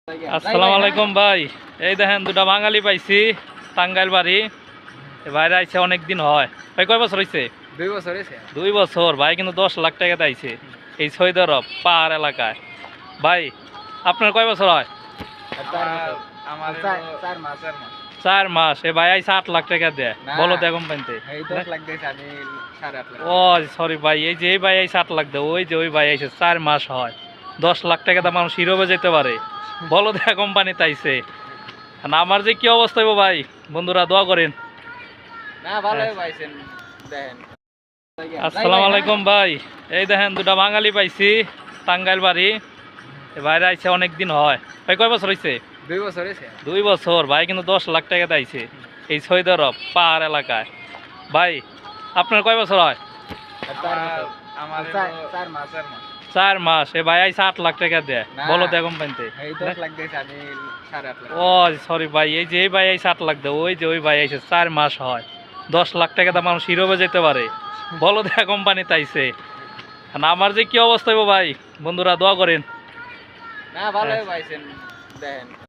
আসসালামু আলাইকুম ভাই। এই দেখেন দুটা বাঙালি পাইছি টাঙ্গাইল বাড়ি। বাইরে আইছে অনেক দিন হয় ভাই। কয় বছর হয়েছে? 2 বছর হয়েছে। 2 বছর ভাই, কিন্তু 10 লাখ টাকাতে আইছে এই সৌদি আরব পাহাড় এলাকায়। ভাই আপনার কয় বছর হয়? আমার 4 মাস। 4 মাস। এ ভাই আইছে 8 লাখ টাকা দেয় বলো তো কোম্পানিতে। এই 10 লাখ দিয়েছে, আমি 8.5 লাখ। ও সরি ভাই, এই যে এই ভাই আইছে 8 লাখ দেয়, ওই যে ওই ভাই আইছে 4 মাস হয়। 10 লাখ টাকা তো মানুষ হিরোবে যেতে পারে বলো দেখা কোম্পানিতে আইছে। আমার যে কি অবস্থা হইব ভাই, বন্ধুরা দোয়া করেন। না ভালোই পাইছেন দেখেন। আসসালামু আলাইকুম ভাই। এই দেখেন দুটা বাঙালি পাইছি টাঙ্গাইল বাড়ি। বাইরে আইছে অনেক দিন হয় ভাই। কয় বছর হয়েছে? 2 বছর হয়েছে। 2 বছর ভাই, কিন্তু 10 লাখ টাকাতে আইছে এই সৌদি আরব পাহাড় এলাকায়। ভাই আপনার কয় বছর হয়? আমার 4 মাস। 4 মাস। এ ভাই আইছে 8 লাখ টাকা দেয় বলো তো কোম্পানিতে। এই 10 লাখ দিয়েছে, আমি 8.5 লাখ। ও সরি ভাই, এই যে এই ভাই আইছে 8 লাখ দেয়, ওই যে ওই ভাই আইছে 4 মাস হয়। 10 লাখ টাকা তো মানুষ হিরোবে যেতে পারে বলো দেখা কোম্পানিতে আইছে। আমার যে কি অবস্থা হইব ভাই, বন্ধুরা দোয়া করেন। না ভালোই পাইছেন দেখেন।